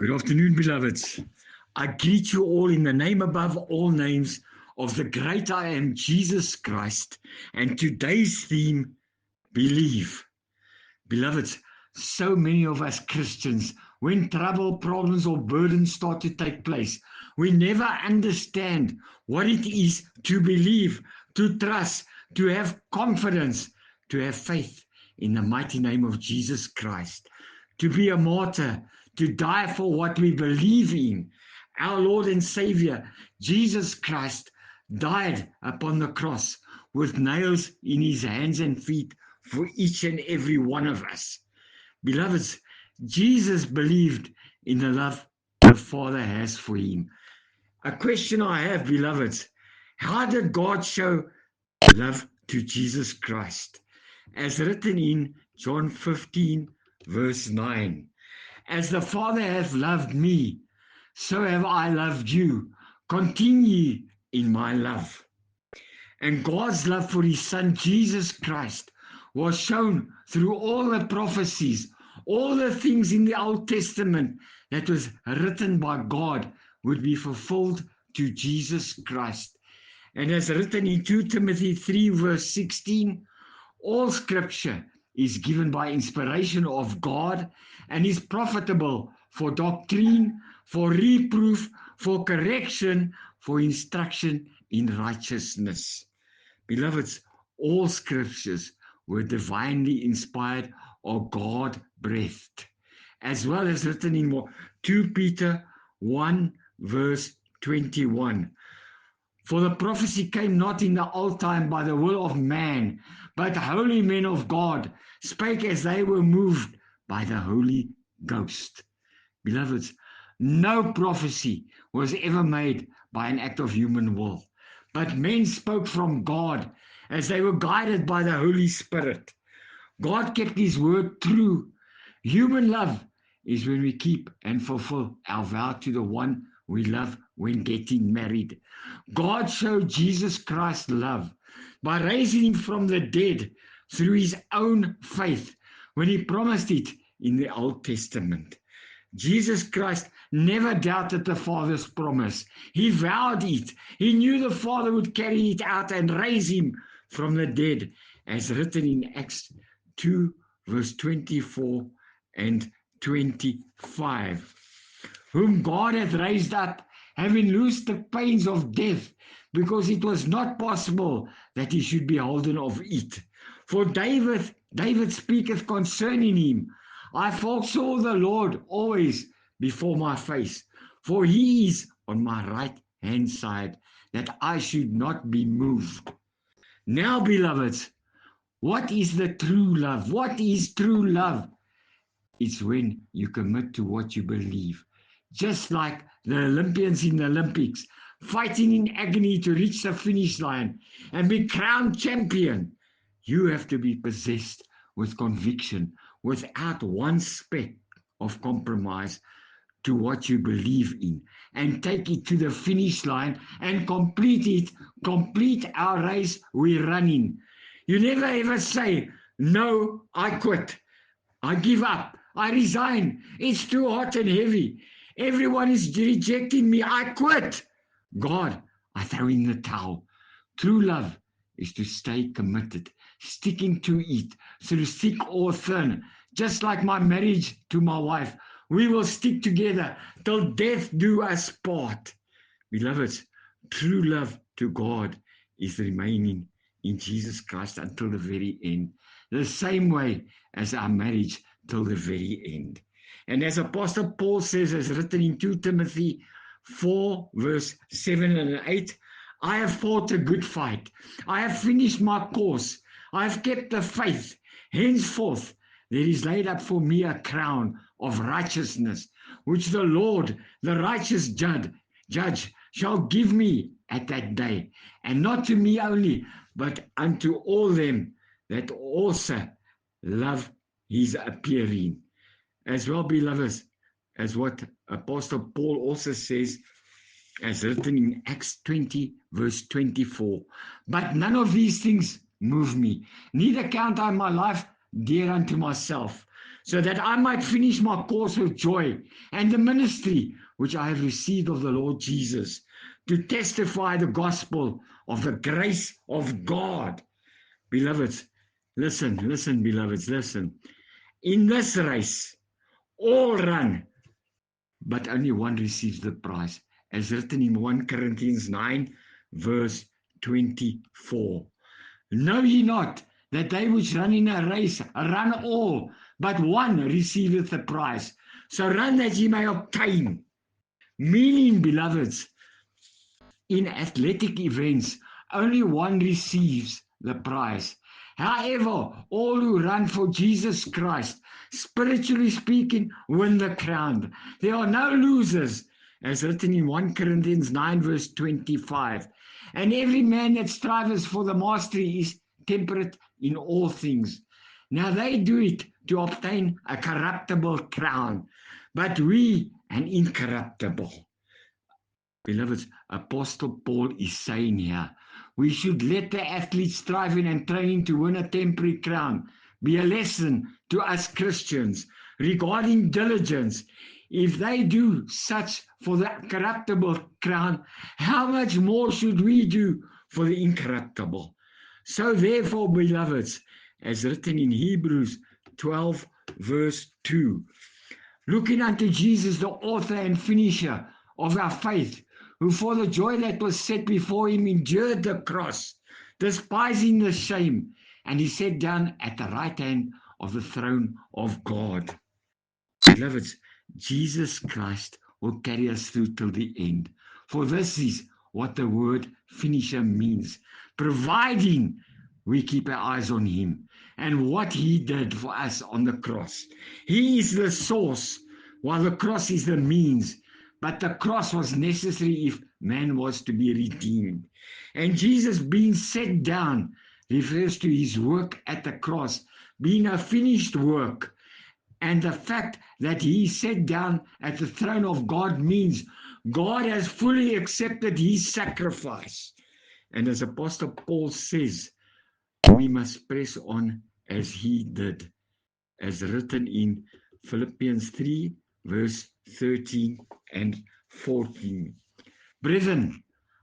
Good afternoon, beloveds. I greet you all in the name above all names of the great I am, Jesus Christ. And today's theme, believe. Beloveds, so many of us Christians, when trouble, problems, or burdens start to take place, we never understand what it is to believe, to trust, to have confidence, to have faith in the mighty name of Jesus Christ, to be a martyr, to die for what we believe in. Our Lord and Savior, Jesus Christ, died upon the cross with nails in his hands and feet for each and every one of us. Beloveds, Jesus believed in the love the Father has for him. A question I have, beloveds, how did God show love to Jesus Christ? As written in John 15, verse 9. As the Father hath loved me, so have I loved you. Continue in my love. And God's love for his Son, Jesus Christ, was shown through all the prophecies, all the things in the Old Testament that was written by God would be fulfilled to Jesus Christ. And as written in 2 Timothy 3, verse 16, all scripture is given by inspiration of God and is profitable for doctrine, for reproof, for correction, for instruction in righteousness. Beloveds, all scriptures were divinely inspired or God-breathed, as well as written in 2 Peter 1, verse 21. For the prophecy came not in the old time by the will of man, but holy men of God spake as they were moved by the Holy Ghost. Beloveds, no prophecy was ever made by an act of human will, but men spoke from God as they were guided by the Holy Spirit. God kept his word true. Human love is when we keep and fulfill our vow to the one we love when getting married. God showed Jesus Christ's love by raising him from the dead through his own faith when he promised it in the Old Testament. Jesus Christ never doubted the Father's promise. He vowed it. He knew the Father would carry it out and raise him from the dead, as written in Acts 2, verse 24 and 25. Whom God hath raised up, having loosed the pains of death, because it was not possible that he should be holden of it. For David speaketh concerning him, I foresaw the Lord always before my face, for he is on my right hand side, that I should not be moved. Now, beloveds, what is the true love? What is true love? It's when you commit to what you believe. Just like the Olympians in the Olympics, fighting in agony to reach the finish line and be crowned champion, you have to be possessed with conviction, without one speck of compromise to what you believe in, and take it to the finish line and complete it, complete our race we're running. You never ever say, no, I quit, I give up, I resign, it's too hot and heavy, everyone is rejecting me, I quit. God, I throw in the towel. True love is to stay committed, sticking to it through thick or thin, just like my marriage to my wife. We will stick together till death do us part. Beloveds, true love to God is remaining in Jesus Christ until the very end, the same way as our marriage till the very end. And as Apostle Paul says, as written in 2 Timothy 4, verse 7 and 8, I have fought a good fight. I have finished my course. I have kept the faith. Henceforth, there is laid up for me a crown of righteousness, which the Lord, the righteous judge, shall give me at that day, and not to me only, but unto all them that also love his appearing. As well, beloveds, as what Apostle Paul also says, as written in Acts 20, verse 24. But none of these things move me, neither count I my life dear unto myself, so that I might finish my course with joy, and the ministry which I have received of the Lord Jesus, to testify the gospel of the grace of God. Beloveds, listen, beloveds, listen. In this race, all run, but only one receives the prize, as written in 1 Corinthians 9, verse 24. Know ye not that they which run in a race run all, but one receiveth the prize? So run that ye may obtain. Meaning, beloveds, in athletic events, only one receives the prize. However, all who run for Jesus Christ, spiritually speaking, win the crown. There are no losers, as written in 1 Corinthians 9, verse 25. And every man that strives for the mastery is temperate in all things. Now they do it to obtain a corruptible crown, but we an incorruptible. Beloveds, Apostle Paul is saying here, we should let the athletes striving and training to win a temporary crown be a lesson to us Christians regarding diligence. If they do such for the corruptible crown, how much more should we do for the incorruptible? So therefore, beloveds, as written in Hebrews 12, verse 2, looking unto Jesus, the author and finisher of our faith, who for the joy that was set before him endured the cross, despising the shame, and he sat down at the right hand of the throne of God. Beloveds, Jesus Christ will carry us through till the end. For this is what the word finisher means, providing we keep our eyes on him and what he did for us on the cross. He is the source, while the cross is the means. But the cross was necessary if man was to be redeemed. And Jesus being set down refers to his work at the cross, being a finished work. And the fact that he sat down at the throne of God means God has fully accepted his sacrifice. And as Apostle Paul says, we must press on as he did, as written in Philippians 3, verse 13 and 14. Brethren,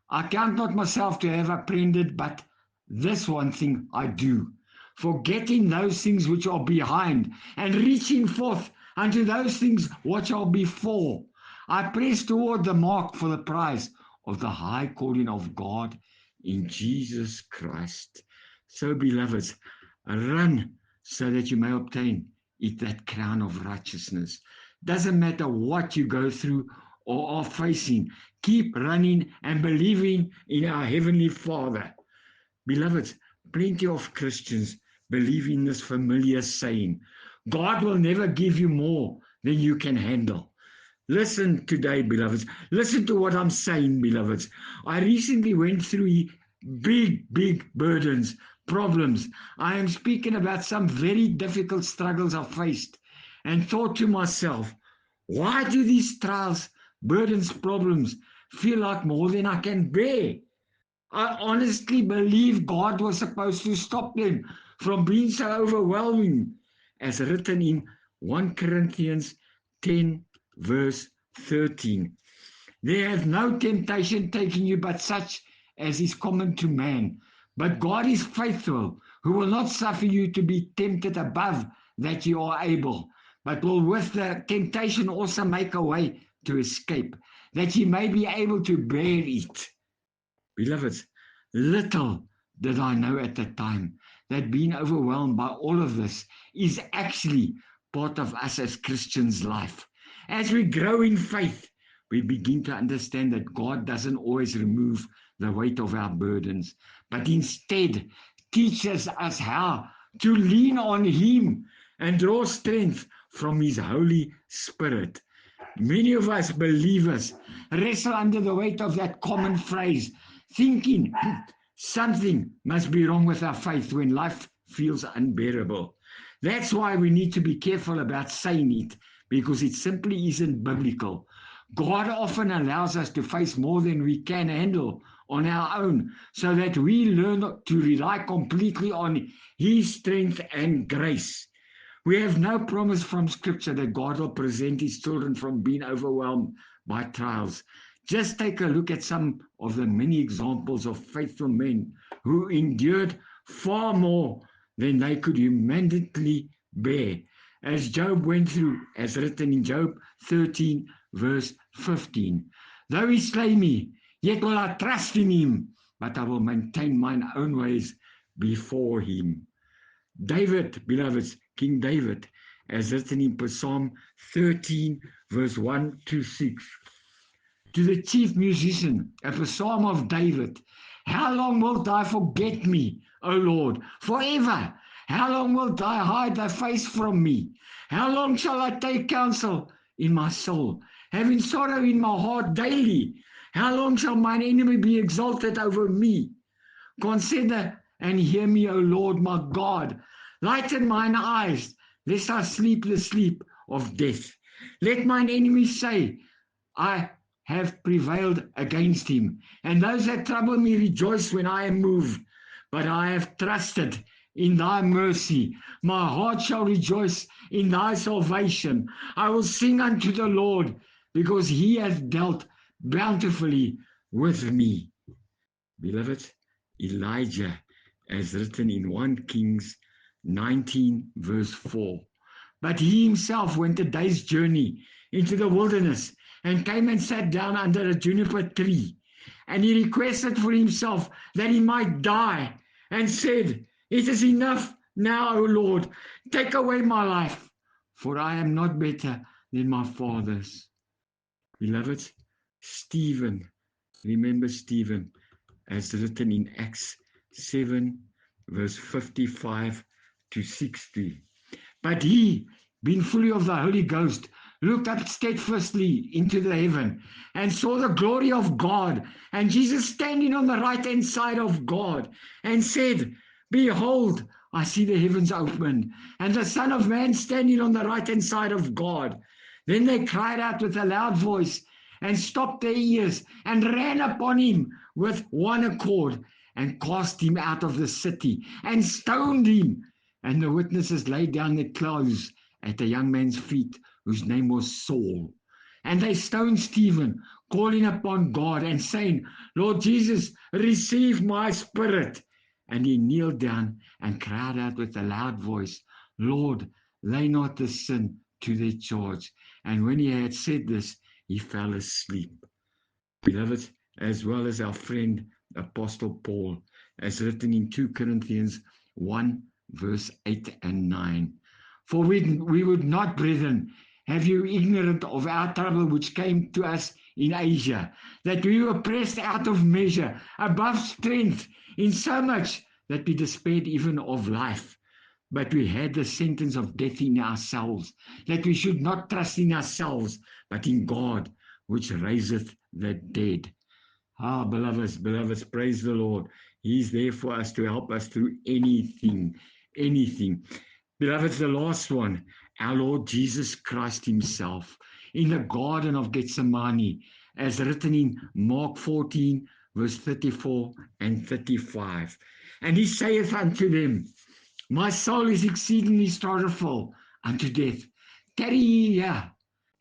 I count not myself to have apprehended, but this one thing I do, forgetting those things which are behind, and reaching forth unto those things which are before. I press toward the mark for the prize of the high calling of God in Jesus Christ. So, beloveds, run so that you may obtain it, that crown of righteousness. Doesn't matter what you go through or are facing, keep running and believing in our Heavenly Father. Beloveds, plenty of Christians believe in this familiar saying, God will never give you more than you can handle. Listen today, beloveds. Listen to what I'm saying, beloveds. I recently went through big burdens, problems. I am speaking about some very difficult struggles I faced, and thought to myself, why do these trials, burdens, problems feel like more than I can bear? I honestly believe God was supposed to stop them from being so overwhelming, as written in 1 Corinthians 10, verse 13. There hath no temptation taken you but such as is common to man. But God is faithful, who will not suffer you to be tempted above that you are able, but will with the temptation also make a way to escape, that ye may be able to bear it. Beloveds, little did I know at the time that being overwhelmed by all of this is actually part of us as Christians' life. As we grow in faith, we begin to understand that God doesn't always remove the weight of our burdens, but instead teaches us how to lean on him and draw strength from his Holy Spirit. Many of us believers wrestle under the weight of that common phrase, thinking something must be wrong with our faith when life feels unbearable. That's why we need to be careful about saying it, because it simply isn't biblical. God often allows us to face more than we can handle on our own, so that we learn to rely completely on his strength and grace. We have no promise from Scripture that God will present his children from being overwhelmed by trials. Just take a look at some of the many examples of faithful men who endured far more than they could humanly bear, as Job went through, as written in Job 13, verse 15. Though he slay me, yet will I trust in him, but I will maintain mine own ways before him. David, beloveds, King David, as written in Psalm 13, verse 1 to 6. To the chief musician, a psalm of David, how long wilt thou forget me, O Lord? Forever. How long wilt thou hide thy face from me? How long shall I take counsel in my soul, having sorrow in my heart daily? How long shall mine enemy be exalted over me? Consider and hear me, O Lord my God. Lighten mine eyes, lest I sleep the sleep of death. Let mine enemies say, I have prevailed against him, and those that trouble me rejoice when I am moved. But I have trusted in thy mercy. My heart shall rejoice in thy salvation. I will sing unto the Lord, because he has dealt bountifully with me. Beloved, Elijah, as written in 1 Kings 19, verse 4. But he himself went a day's journey into the wilderness and came and sat down under a juniper tree. And he requested for himself that he might die, and said, It is enough now, O Lord, take away my life, for I am not better than my fathers. Beloved, Stephen, remember Stephen, as written in Acts 7, verse 55 to 60. But he, being fully of the Holy Ghost, looked up steadfastly into the heaven and saw the glory of God, and Jesus standing on the right hand side of God, and said, Behold, I see the heavens opened, and the Son of Man standing on the right hand side of God. Then they cried out with a loud voice, and stopped their ears, and ran upon him with one accord, and cast him out of the city, and stoned him. And the witnesses laid down their clothes at the young man's feet, whose name was Saul. And they stoned Stephen, calling upon God and saying, Lord Jesus, receive my spirit. And he kneeled down and cried out with a loud voice, Lord, lay not the sin to their charge. And when he had said this, he fell asleep. Beloved, as well as our friend Apostle Paul, as written in 2 Corinthians 1, verse 8 and 9. For we would not, brethren, have you ignorant of our trouble which came to us in Asia, that we were pressed out of measure, above strength, in so much that we despaired even of life. But we had the sentence of death in ourselves, that we should not trust in ourselves, but in God, which raiseth the dead. Ah, beloveds, praise the Lord. He's there for us to help us through anything. Beloveds, the last one, our Lord Jesus Christ himself, in the Garden of Gethsemane, as written in Mark 14, verse 34 and 35. And he saith unto them, My soul is exceedingly sorrowful unto death. Tarry ye here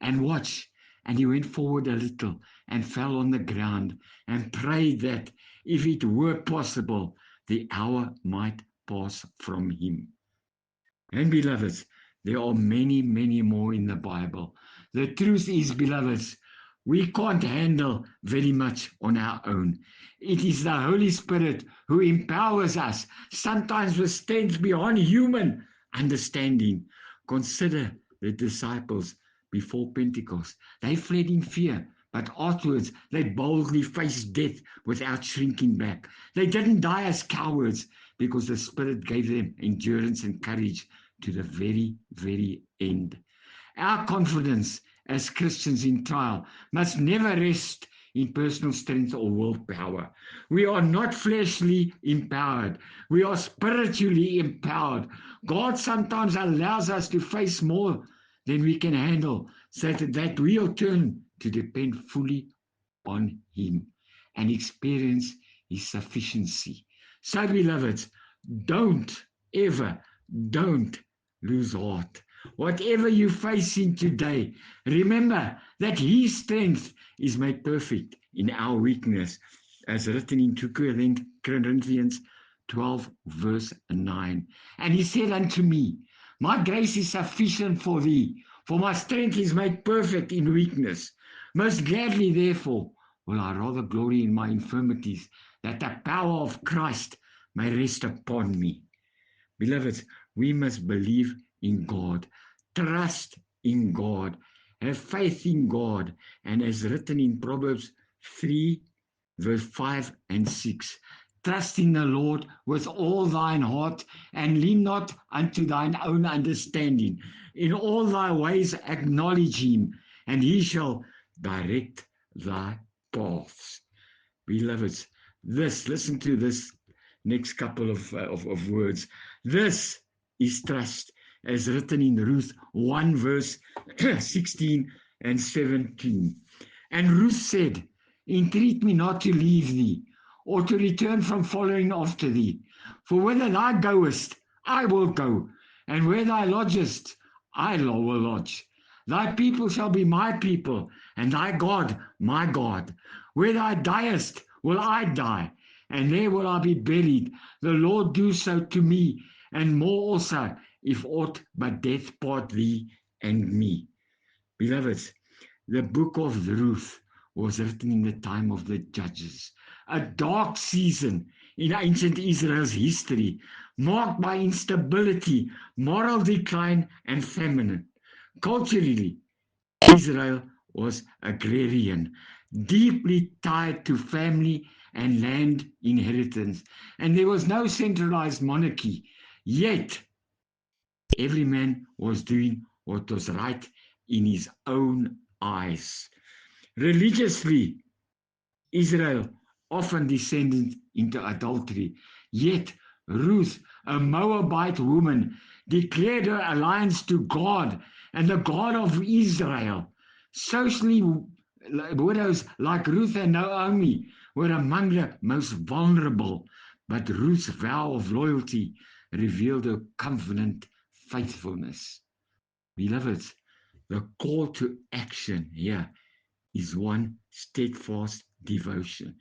and watch. And he went forward a little and fell on the ground and prayed that, if it were possible, the hour might pass from him. And beloveds, there are many, many more in the Bible. The truth is, beloveds, we can't handle very much on our own. It is the Holy Spirit who empowers us, sometimes with strength beyond human understanding. Consider the disciples before Pentecost. They fled in fear, but afterwards they boldly faced death without shrinking back. They didn't die as cowards because the Spirit gave them endurance and courage to the very, very end. Our confidence as Christians in trial must never rest in personal strength or willpower. We are not fleshly empowered. We are spiritually empowered. God sometimes allows us to face more than we can handle, so that we'll turn to depend fully on him and experience his sufficiency. So, beloveds, don't lose heart. Whatever you're facing today, remember that His strength is made perfect in our weakness, as written in 2 Corinthians 12, verse 9. And He said unto me, my grace is sufficient for thee, for my strength is made perfect in weakness. Most gladly, therefore, will I rather glory in my infirmities, that the power of Christ may rest upon me. Beloveds, we must believe in God, trust in God, have faith in God, and as written in Proverbs 3, verse 5 and 6, trust in the Lord with all thine heart, and lean not unto thine own understanding. In all thy ways acknowledge Him, and He shall direct thy paths. Beloveds, listen to this next couple of words. This is trust, as written in Ruth 1, verse 16 and 17. And Ruth said, entreat me not to leave thee, or to return from following after thee. For whither thou goest, I will go, and where thou lodgest, I will lodge. Thy people shall be my people, and thy God my God. Where thou diest, will I die, and there will I be buried. The Lord do so to me, and more also, if aught but death part thee and me. Beloveds, the book of Ruth was written in the time of the judges, a dark season in ancient Israel's history, marked by instability, moral decline, and famine. Culturally, Israel was agrarian, deeply tied to family and land inheritance, and there was no centralized monarchy. Yet, every man was doing what was right in his own eyes. Religiously, Israel often descended into adultery. Yet, Ruth, a Moabite woman, declared her alliance to God and the God of Israel. Socially, widows like Ruth and Naomi were among the most vulnerable, but Ruth's vow of loyalty revealed her covenant faithfulness. Beloved, the call to action here is one steadfast devotion.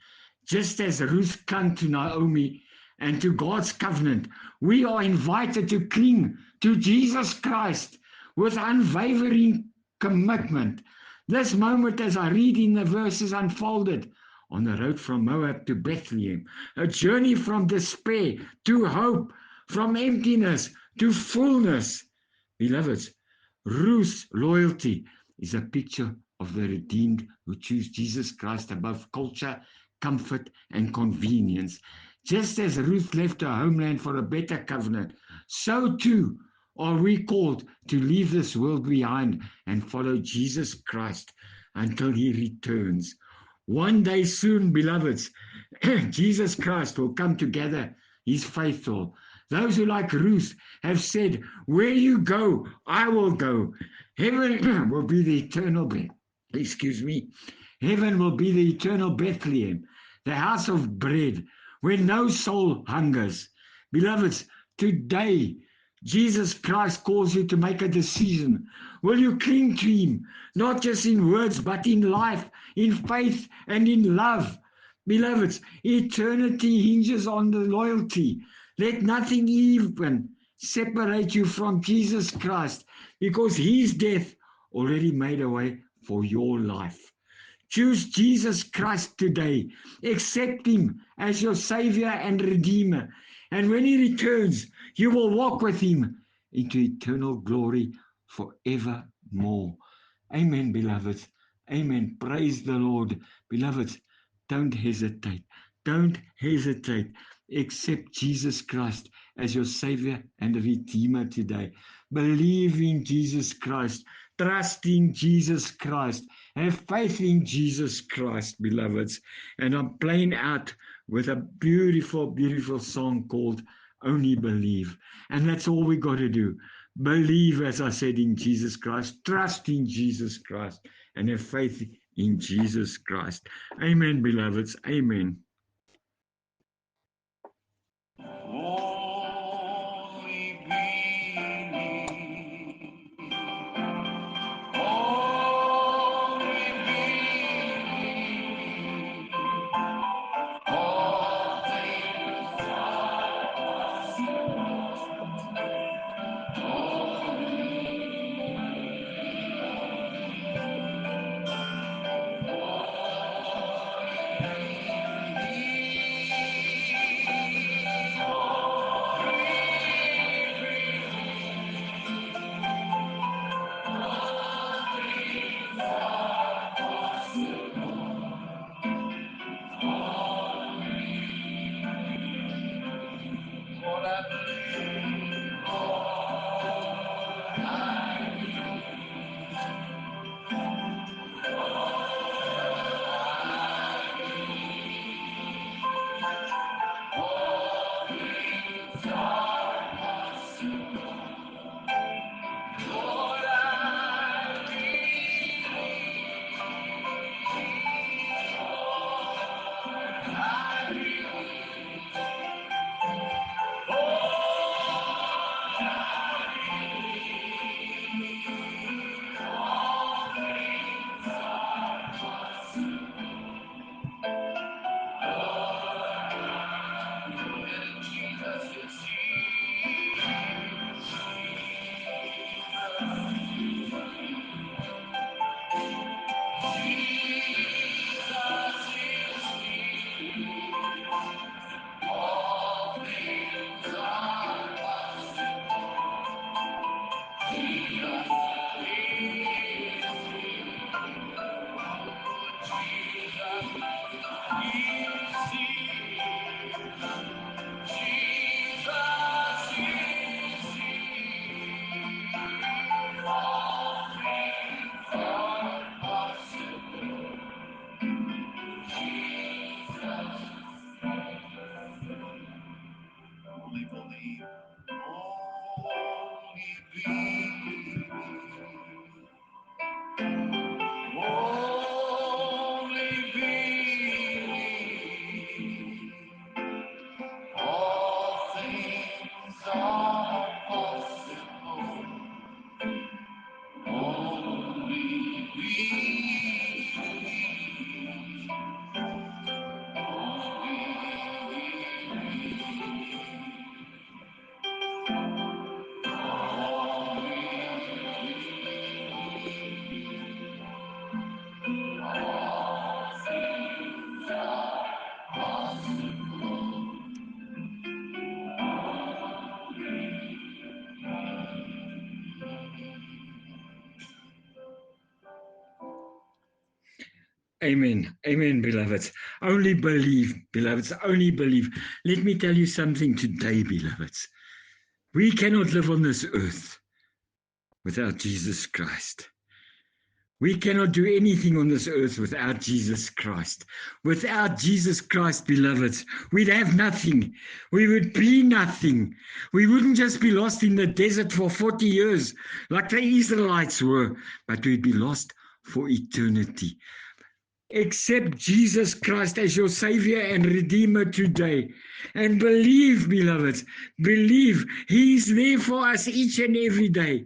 Just as Ruth clung to Naomi and to God's covenant, we are invited to cling to Jesus Christ with unwavering commitment. This moment, as I read in the verses unfolded, on the road from Moab to Bethlehem, a journey from despair to hope, from emptiness to fullness. Beloveds, Ruth's loyalty is a picture of the redeemed who choose Jesus Christ above culture, comfort, and convenience. Just as Ruth left her homeland for a better covenant, so too are we called to leave this world behind and follow Jesus Christ until He returns. One day soon, beloveds, Jesus Christ will come to gather His faithful. Those who, like Ruth, have said, where you go, I will go. Heaven will be the eternal Heaven will be the eternal Bethlehem, the house of bread, where no soul hungers. Beloveds, today, Jesus Christ calls you to make a decision. Will you cling to Him, not just in words, but in life, in faith, and in love? Beloveds, eternity hinges on the loyalty. Let nothing even separate you from Jesus Christ, because His death already made a way for your life. Choose Jesus Christ today. Accept Him as your Savior and Redeemer. And when He returns, you will walk with Him into eternal glory forevermore. Amen, beloveds. Amen. Praise the Lord. Beloveds, don't hesitate. Don't hesitate. Accept Jesus Christ as your Savior and Redeemer today. Believe in Jesus Christ. Trust in Jesus Christ. Have faith in Jesus Christ, beloveds. And I'm playing out with a beautiful, beautiful song called Only Believe. And that's all we got to do. Believe, as I said, in Jesus Christ. Trust in Jesus Christ. And have faith in Jesus Christ. Amen, beloveds. Amen. Only believe. Amen. Amen, beloveds. Only believe, beloveds. Only believe. Let me tell you something today, beloveds. We cannot live on this earth without Jesus Christ. We cannot do anything on this earth without Jesus Christ. Without Jesus Christ, beloveds, we'd have nothing. We would be nothing. We wouldn't just be lost in the desert for 40 years like the Israelites were, but we'd be lost for eternity. Accept Jesus Christ as your Savior and Redeemer today. And believe, beloveds, believe He's there for us each and every day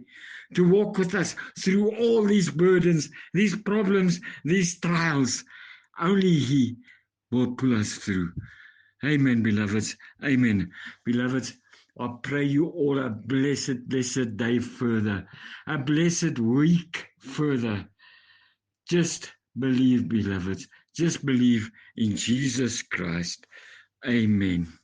to walk with us through all these burdens, these problems, these trials. Only He will pull us through. Amen, beloveds. Amen. Beloveds, I pray you all a blessed, blessed day further, a blessed week further. Just believe, beloveds. Just believe in Jesus Christ. Amen.